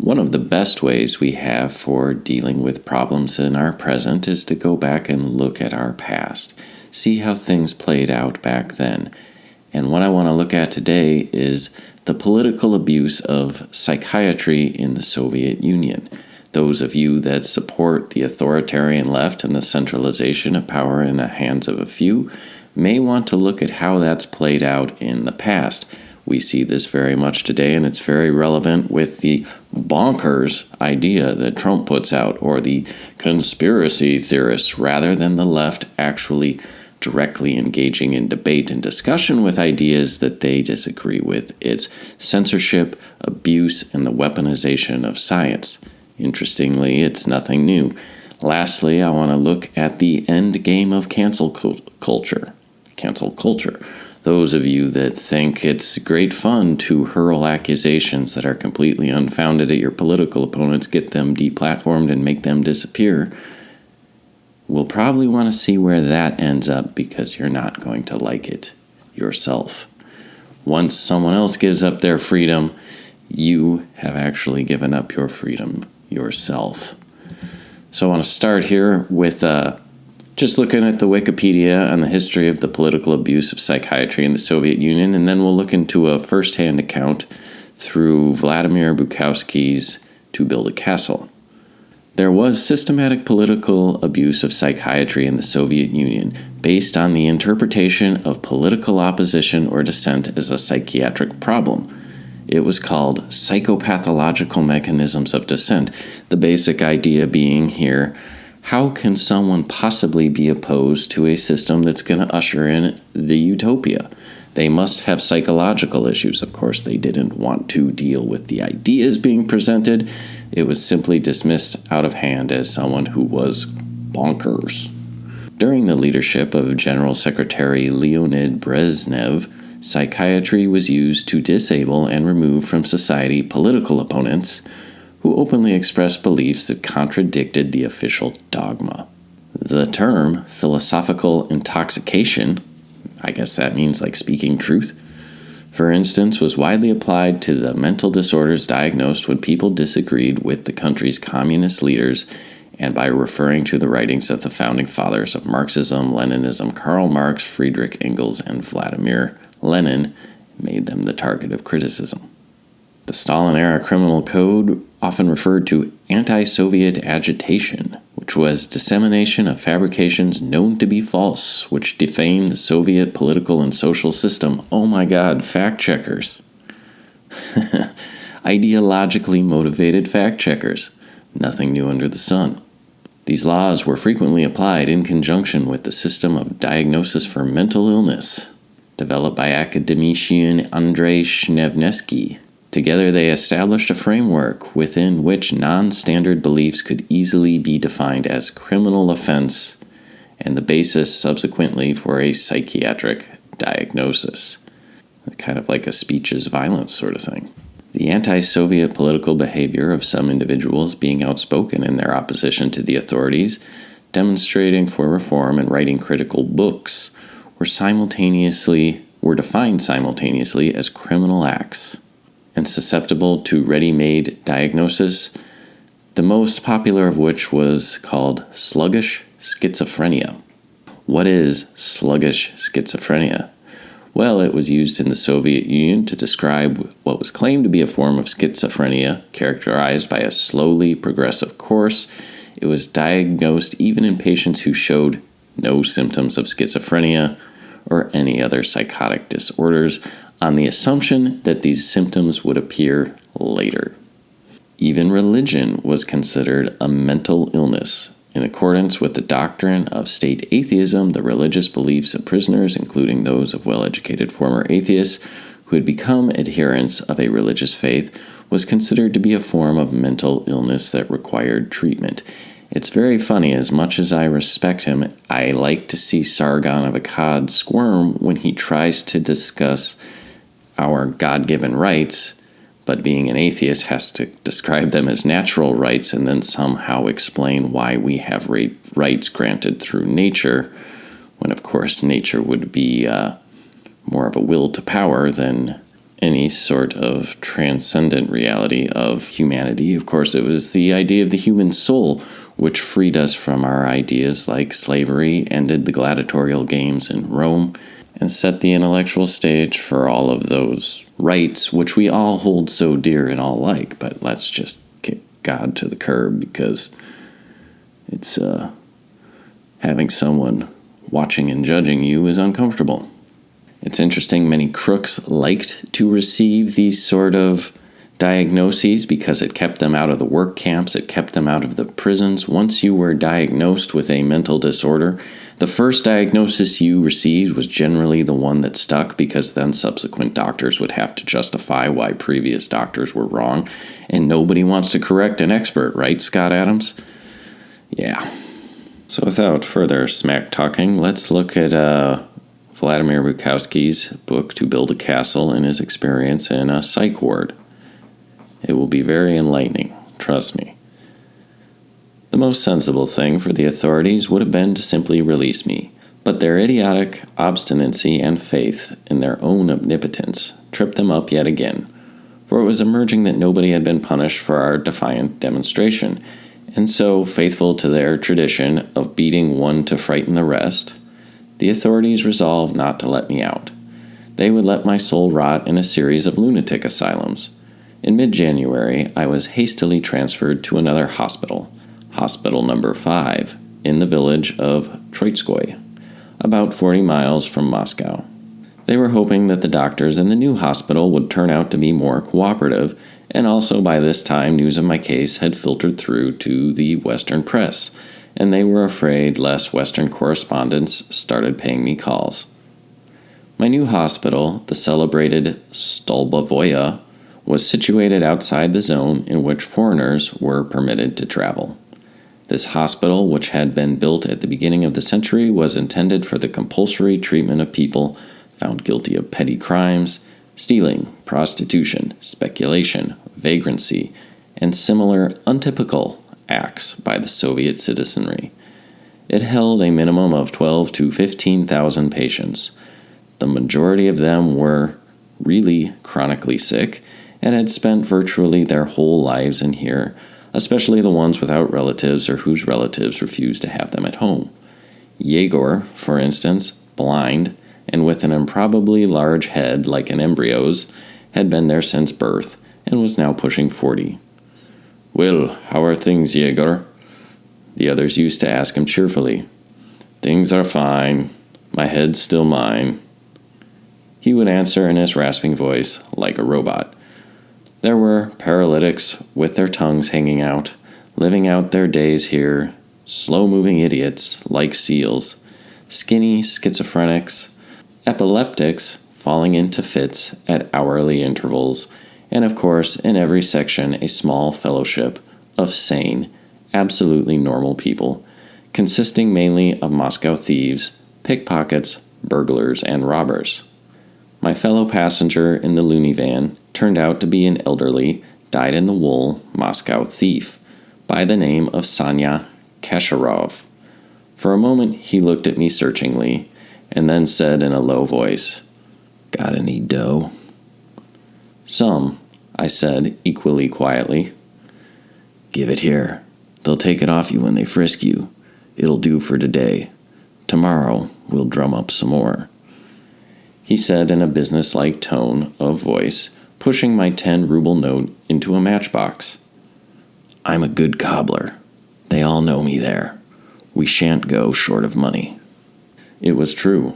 One of the best ways we have for dealing with problems in our present is to go back and look at our past, see how things played out back then. And what I want to look at today is the political abuse of psychiatry in the Soviet Union. Those of you that support the authoritarian left and the centralization of power in the hands of a few may want to look at how that's played out in the past. We see this very much today, and it's very relevant with the bonkers idea that Trump puts out, or the conspiracy theorists, rather than the left actually directly engaging in debate and discussion with ideas that they disagree with. It's censorship, abuse, and the weaponization of science. Interestingly, it's nothing new. Lastly, I want to look at the end game of cancel culture. Cancel culture. Those of you that think it's great fun to hurl accusations that are completely unfounded at your political opponents, get them deplatformed, and make them disappear, will probably want to see where that ends up, because you're not going to like it yourself. Once someone else gives up their freedom, you have actually given up your freedom yourself. So I want to start here with just looking at the Wikipedia on the history of the political abuse of psychiatry in the Soviet Union, and then we'll look into a first-hand account through Vladimir Bukowski's To Build a Castle. There was systematic political abuse of psychiatry in the Soviet Union based on the interpretation of political opposition or dissent as a psychiatric problem. It was called psychopathological mechanisms of dissent, the basic idea being here, how can someone possibly be opposed to a system that's going to usher in the utopia? They must have psychological issues. Of course, they didn't want to deal with the ideas being presented. It was simply dismissed out of hand as someone who was bonkers. During the leadership of General Secretary Leonid Brezhnev, psychiatry was used to disable and remove from society political opponents who openly expressed beliefs that contradicted the official dogma. The term philosophical intoxication, I guess that means like speaking truth, for instance, was widely applied to the mental disorders diagnosed when people disagreed with the country's communist leaders, and by referring to the writings of the founding fathers of Marxism, Leninism, Karl Marx, Friedrich Engels, and Vladimir Lenin, made them the target of criticism. The Stalin-era criminal code often referred to anti-Soviet agitation, which was dissemination of fabrications known to be false, which defamed the Soviet political and social system. Oh my God, fact-checkers. Ideologically motivated fact-checkers. Nothing new under the sun. These laws were frequently applied in conjunction with the system of diagnosis for mental illness, developed by academician Andrei Shnevnesky. Together they established a framework within which non-standard beliefs could easily be defined as criminal offense and the basis subsequently for a psychiatric diagnosis. Kind of like a speech is violence sort of thing. The anti-Soviet political behavior of some individuals being outspoken in their opposition to the authorities, demonstrating for reform and writing critical books, were defined simultaneously as criminal acts and susceptible to ready-made diagnosis, the most popular of which was called sluggish schizophrenia. What is sluggish schizophrenia? Well, it was used in the Soviet Union to describe what was claimed to be a form of schizophrenia, characterized by a slowly progressive course. It was diagnosed even in patients who showed no symptoms of schizophrenia or any other psychotic disorders, on the assumption that these symptoms would appear later. Even religion was considered a mental illness. In accordance with the doctrine of state atheism, the religious beliefs of prisoners, including those of well-educated former atheists who had become adherents of a religious faith, was considered to be a form of mental illness that required treatment. It's very funny. As much as I respect him, I like to see Sargon of Akkad squirm when he tries to discuss our God-given rights, but being an atheist has to describe them as natural rights and then somehow explain why we have rights granted through nature, when of course nature would be more of a will to power than any sort of transcendent reality of humanity. Of course, it was the idea of the human soul which freed us from our ideas like slavery, ended the gladiatorial games in Rome, and set the intellectual stage for all of those rights which we all hold so dear and all like. But let's just kick God to the curb, because it's having someone watching and judging you is uncomfortable. It's interesting, many crooks liked to receive these sort of diagnoses because it kept them out of the work camps, it kept them out of the prisons. Once you were diagnosed with a mental disorder, the first diagnosis you received was generally the one that stuck, because then subsequent doctors would have to justify why previous doctors were wrong, and nobody wants to correct an expert, right, Scott Adams? Yeah. So without further smack talking, let's look at Vladimir Bukowski's book, To Build a Castle, and his experience in a psych ward. It will be very enlightening, trust me. The most sensible thing for the authorities would have been to simply release me, but their idiotic obstinacy and faith in their own omnipotence tripped them up yet again, for it was emerging that nobody had been punished for our defiant demonstration, and so, faithful to their tradition of beating one to frighten the rest, the authorities resolved not to let me out. They would let my soul rot in a series of lunatic asylums. In mid-January, I was hastily transferred to another hospital, Hospital Number 5, in the village of Troitskoy, about 40 miles from Moscow. They were hoping that the doctors in the new hospital would turn out to be more cooperative, and also by this time news of my case had filtered through to the Western press, and they were afraid less Western correspondents started paying me calls. My new hospital, the celebrated Stolbovoye, was situated outside the zone in which foreigners were permitted to travel. This hospital, which had been built at the beginning of the century, was intended for the compulsory treatment of people found guilty of petty crimes, stealing, prostitution, speculation, vagrancy, and similar untypical acts by the Soviet citizenry. It held a minimum of 12 to 15,000 patients. The majority of them were really chronically sick and had spent virtually their whole lives in here, especially the ones without relatives or whose relatives refused to have them at home. Yegor, for instance, blind and with an improbably large head like an embryo's, had been there since birth and was now pushing 40. "Well, how are things, Yegor?" The others used to ask him cheerfully. "Things are fine. My head's still mine." He would answer in his rasping voice, like a robot. There were paralytics with their tongues hanging out, living out their days here, slow-moving idiots like seals, skinny schizophrenics, epileptics falling into fits at hourly intervals, and of course, in every section, a small fellowship of sane, absolutely normal people, consisting mainly of Moscow thieves, pickpockets, burglars, and robbers. My fellow passenger in the loony van turned out to be an elderly, dyed-in-the-wool Moscow thief by the name of Sanya Kasharov. For a moment he looked at me searchingly, and then said in a low voice, "Got any dough?" "Some," I said equally quietly. "Give it here. They'll take it off you when they frisk you. It'll do for today. Tomorrow we'll drum up some more," he said in a business-like tone of voice, pushing my 10-ruble note into a matchbox. "I'm a good cobbler. They all know me there. We shan't go short of money." It was true.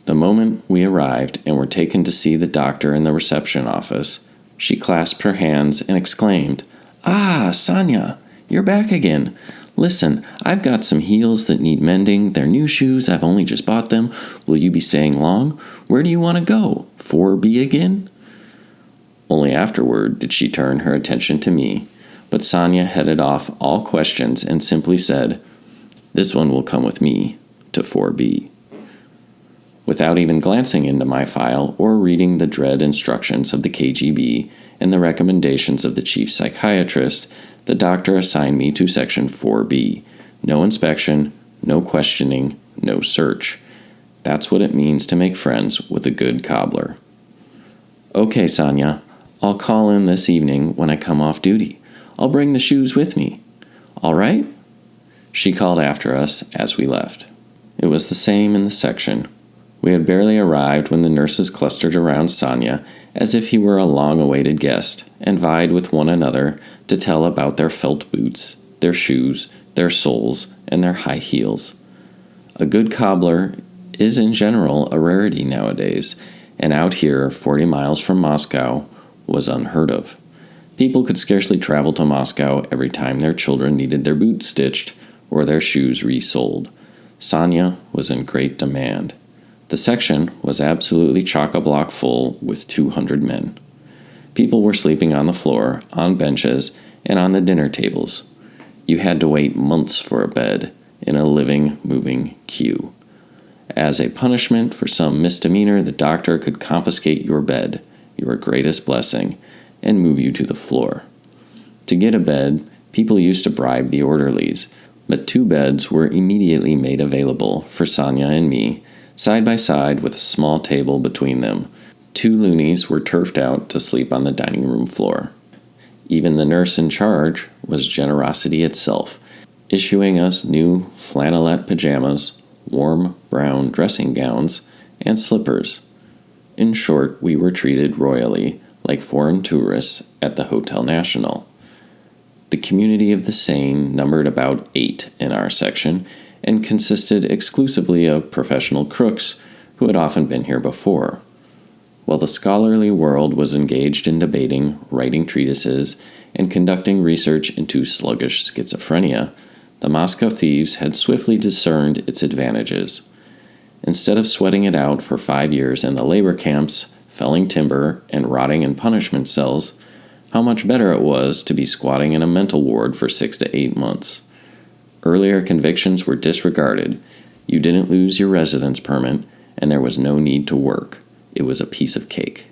The moment we arrived and were taken to see the doctor in the reception office, she clasped her hands and exclaimed, "Ah, Sanya, you're back again. Listen, I've got some heels that need mending. They're new shoes. I've only just bought them. Will you be staying long? Where do you want to go? 4B again?" Only afterward did she turn her attention to me, but Sanya headed off all questions and simply said, "This one will come with me to 4B." Without even glancing into my file or reading the dread instructions of the KGB and the recommendations of the chief psychiatrist, the doctor assigned me to section 4B. No inspection, no questioning, no search. That's what it means to make friends with a good cobbler. Okay, Sonya, I'll call in this evening when I come off duty. I'll bring the shoes with me. All right? She called after us as we left. It was the same in the section. We had barely arrived when the nurses clustered around Sonya as if he were a long-awaited guest and vied with one another to tell about their felt boots, their shoes, their soles, and their high heels. A good cobbler is in general a rarity nowadays, and out here, 40 miles from Moscow, was unheard of. People could scarcely travel to Moscow every time their children needed their boots stitched or their shoes resoled. Sonya was in great demand. The section was absolutely chock-a-block full with 200 men. People were sleeping on the floor, on benches, and on the dinner tables. You had to wait months for a bed in a living, moving queue. As a punishment for some misdemeanor, the doctor could confiscate your bed, your greatest blessing, and move you to the floor. To get a bed, people used to bribe the orderlies, but 2 beds were immediately made available for Sonya and me, side by side with a small table between them. 2 loonies were turfed out to sleep on the dining room floor. Even the nurse in charge was generosity itself, issuing us new flannelette pajamas, warm brown dressing gowns, and slippers. In short, we were treated royally, like foreign tourists at the Hotel National. The community of the Seine numbered about 8 in our section and consisted exclusively of professional crooks who had often been here before. While the scholarly world was engaged in debating, writing treatises, and conducting research into sluggish schizophrenia, the Moscow thieves had swiftly discerned its advantages. Instead of sweating it out for 5 years in the labor camps, felling timber, and rotting in punishment cells, how much better it was to be squatting in a mental ward for 6 to 8 months. Earlier convictions were disregarded. You didn't lose your residence permit, and there was no need to work. It was a piece of cake.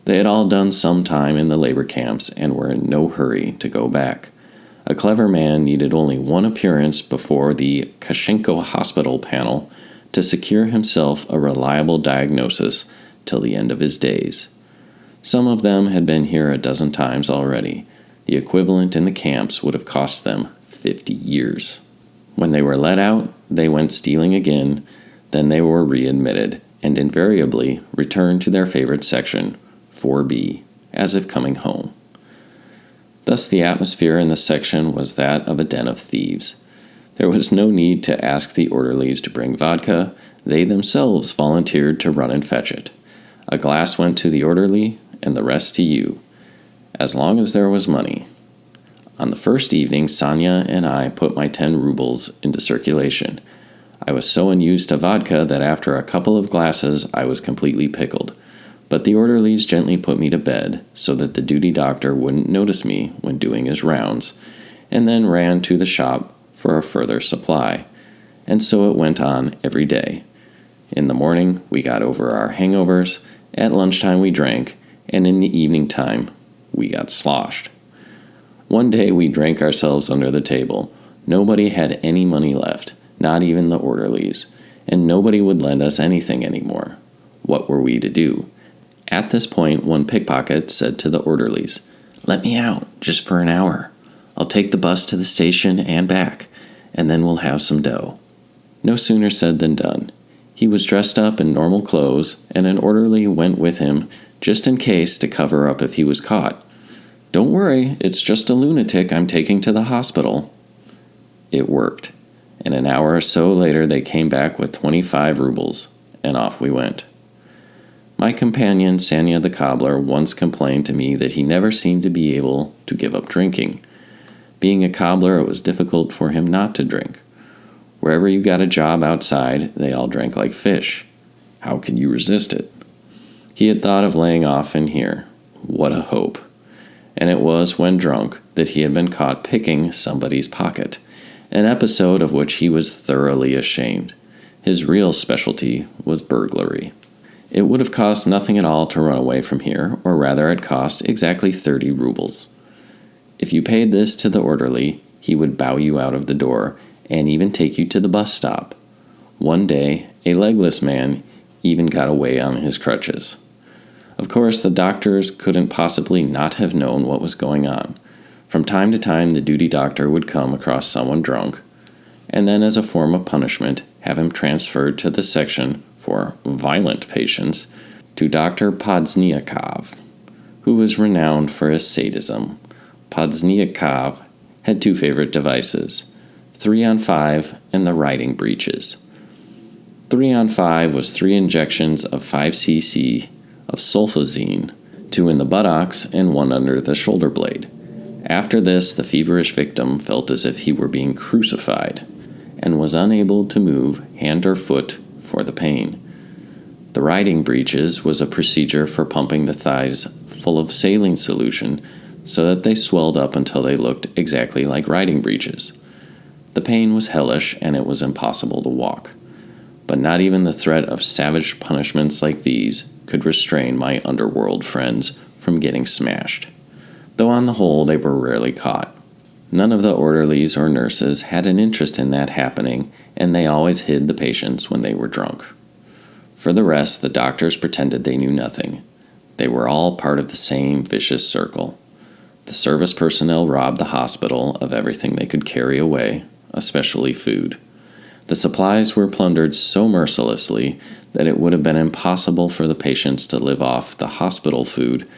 They had all done some time in the labor camps and were in no hurry to go back. A clever man needed only one appearance before the Kashenko Hospital panel to secure himself a reliable diagnosis till the end of his days. Some of them had been here a dozen times already. The equivalent in the camps would have cost them 50 years. When they were let out, they went stealing again, then they were readmitted, and invariably returned to their favorite section, 4B, as if coming home. Thus the atmosphere in the section was that of a den of thieves. There was no need to ask the orderlies to bring vodka. They themselves volunteered to run and fetch it. A glass went to the orderly, and the rest to you, as long as there was money. On the first evening, Sonya and I put my 10 rubles into circulation. I was so unused to vodka that after a couple of glasses I was completely pickled, but the orderlies gently put me to bed so that the duty doctor wouldn't notice me when doing his rounds, and then ran to the shop for a further supply. And so it went on every day. In the morning we got over our hangovers, at lunchtime we drank, and in the evening time we got sloshed. One day we drank ourselves under the table. Nobody had any money left, not even the orderlies, and nobody would lend us anything anymore. What were we to do? At this point, one pickpocket said to the orderlies, "Let me out, just for an hour. I'll take the bus to the station and back, and then we'll have some dough." No sooner said than done. He was dressed up in normal clothes, and an orderly went with him just in case to cover up if he was caught. "Don't worry, it's just a lunatic I'm taking to the hospital." It worked, and an hour or so later they came back with 25 rubles, and off we went. My companion, Sonya the cobbler, once complained to me that he never seemed to be able to give up drinking. Being a cobbler, it was difficult for him not to drink. Wherever you got a job outside, they all drank like fish. How could you resist it? He had thought of laying off in here. What a hope. And it was when drunk that he had been caught picking somebody's pocket, an episode of which he was thoroughly ashamed. His real specialty was burglary. It would have cost nothing at all to run away from here, or rather it cost exactly 30 rubles. If you paid this to the orderly, he would bow you out of the door and even take you to the bus stop. One day, a legless man even got away on his crutches. Of course, the doctors couldn't possibly not have known what was going on. From time to time, the duty doctor would come across someone drunk, and then as a form of punishment, have him transferred to the section for violent patients to Dr. Podsniakov, who was renowned for his sadism. Podsniakov had two favorite devices, 3 on 5 and the riding breeches. 3 on 5 was 3 injections of 5 cc of sulfazine, 2 in the buttocks and 1 under the shoulder blade. After this, the feverish victim felt as if he were being crucified and was unable to move hand or foot for the pain. The riding breeches was a procedure for pumping the thighs full of saline solution so that they swelled up until they looked exactly like riding breeches. The pain was hellish and it was impossible to walk. But not even the threat of savage punishments like these could restrain my underworld friends from getting smashed, though on the whole they were rarely caught. None of the orderlies or nurses had an interest in that happening, and they always hid the patients when they were drunk. For the rest, the doctors pretended they knew nothing. They were all part of the same vicious circle. The service personnel robbed the hospital of everything they could carry away, especially food. The supplies were plundered so mercilessly that it would have been impossible for the patients to live off the hospital food,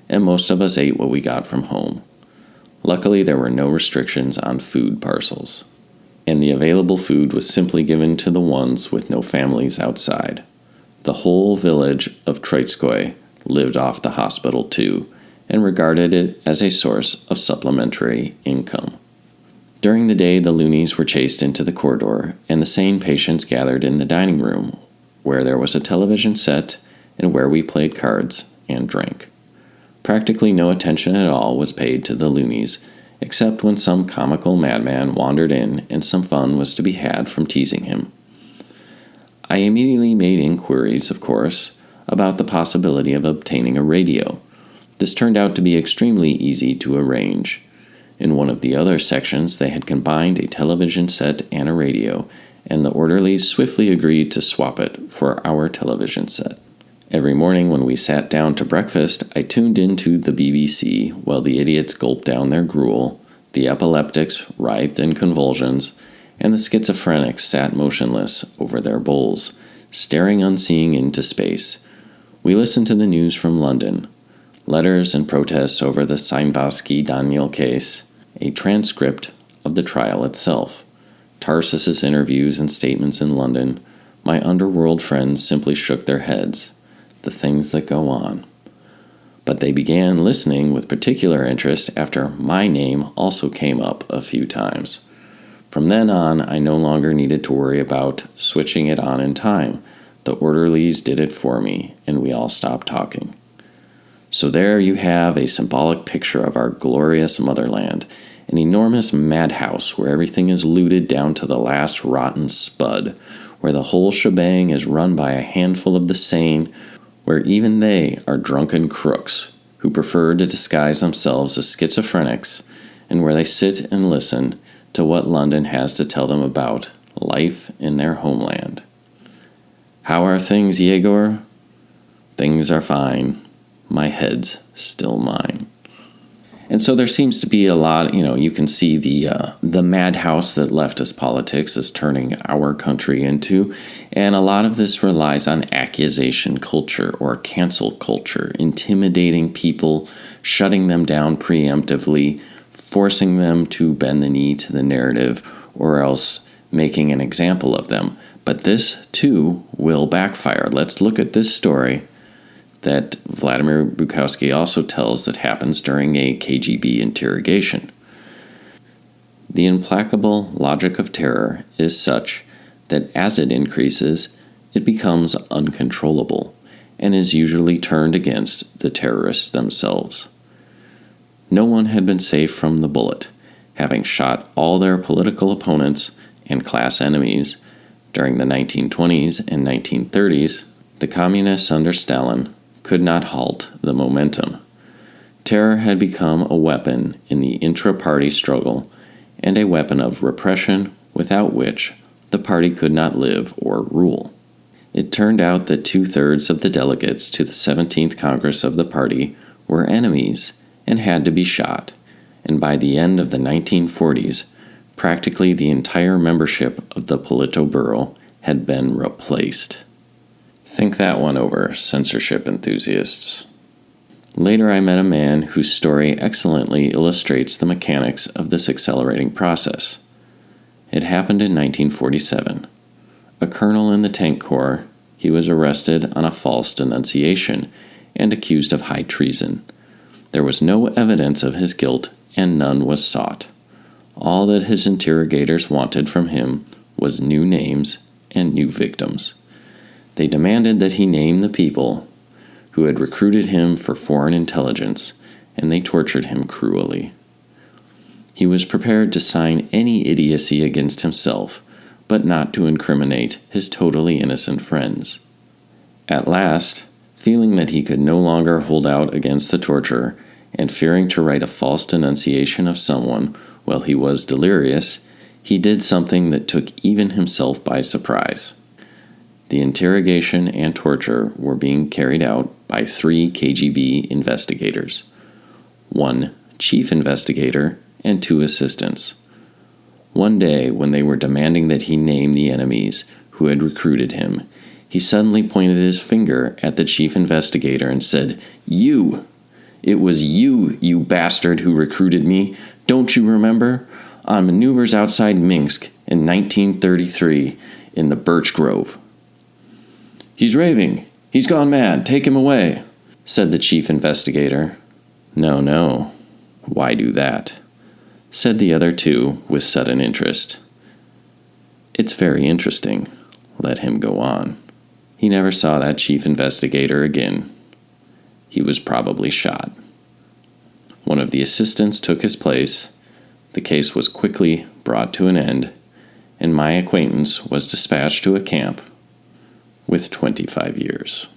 and most of us ate what we got from home. Luckily, there were no restrictions on food parcels, and the available food was simply given to the ones with no families outside. The whole village of Troitskoye lived off the hospital too, and regarded it as a source of supplementary income. During the day, the loonies were chased into the corridor, and the sane patients gathered in the dining room, where there was a television set and where we played cards and drank. Practically no attention at all was paid to the loonies, except when some comical madman wandered in and some fun was to be had from teasing him. I immediately made inquiries, of course, about the possibility of obtaining a radio. This turned out to be extremely easy to arrange. In one of the other sections, they had combined a television set and a radio, and the orderlies swiftly agreed to swap it for our television set. Every morning when we sat down to breakfast, I tuned into the BBC while the idiots gulped down their gruel, the epileptics writhed in convulsions, and the schizophrenics sat motionless over their bowls, staring unseeing into space. We listened to the news from London, letters and protests over the Seinvasky Daniel case, a transcript of the trial itself, Tarsus's interviews and statements in London. My underworld friends simply shook their heads. The things that go on. But they began listening with particular interest after my name also came up a few times. From then on, I no longer needed to worry about switching it on in time. The orderlies did it for me, and we all stopped talking. So there you have a symbolic picture of our glorious motherland, an enormous madhouse where everything is looted down to the last rotten spud, where the whole shebang is run by a handful of the sane, where even they are drunken crooks who prefer to disguise themselves as schizophrenics, and where they sit and listen to what London has to tell them about life in their homeland. How are things, Yegor? Things are fine. My head's still mine. And so there seems to be a lot, you can see the madhouse that leftist politics is turning our country into. And a lot of this relies on accusation culture or cancel culture, intimidating people, shutting them down preemptively, forcing them to bend the knee to the narrative, or else making an example of them. But this, too, will backfire. Let's look at this story that Vladimir Bukowski also tells that happens during a KGB interrogation. The implacable logic of terror is such that as it increases, it becomes uncontrollable and is usually turned against the terrorists themselves. No one had been safe from the bullet, having shot all their political opponents and class enemies. During the 1920s and 1930s, the communists under Stalin could not halt the momentum. Terror had become a weapon in the intra-party struggle and a weapon of repression without which the party could not live or rule. It turned out that 2/3 of the delegates to the 17th Congress of the party were enemies and had to be shot, and by the end of the 1940s, practically the entire membership of the Politburo had been replaced. Think that one over, censorship enthusiasts. Later I met a man whose story excellently illustrates the mechanics of this accelerating process. It happened in 1947. A colonel in the Tank Corps, he was arrested on a false denunciation and accused of high treason. There was no evidence of his guilt, and none was sought. All that his interrogators wanted from him was new names and new victims. They demanded that he name the people who had recruited him for foreign intelligence, and they tortured him cruelly. He was prepared to sign any idiocy against himself, but not to incriminate his totally innocent friends. At last, feeling that he could no longer hold out against the torture, and fearing to write a false denunciation of someone while he was delirious, he did something that took even himself by surprise. The interrogation and torture were being carried out by 3 KGB investigators, 1 chief investigator and 2 assistants. One day, when they were demanding that he name the enemies who had recruited him, he suddenly pointed his finger at the chief investigator and said, "You! It was you, you bastard, who recruited me. Don't you remember? On maneuvers outside Minsk in 1933 in the Birch Grove." "He's raving. He's gone mad. Take him away," said the chief investigator. No. Why do that?" said the other 2 with sudden interest. "It's very interesting. Let him go on." He never saw that chief investigator again. He was probably shot. One of the assistants took his place. The case was quickly brought to an end, and my acquaintance was dispatched to a camp with 25 years.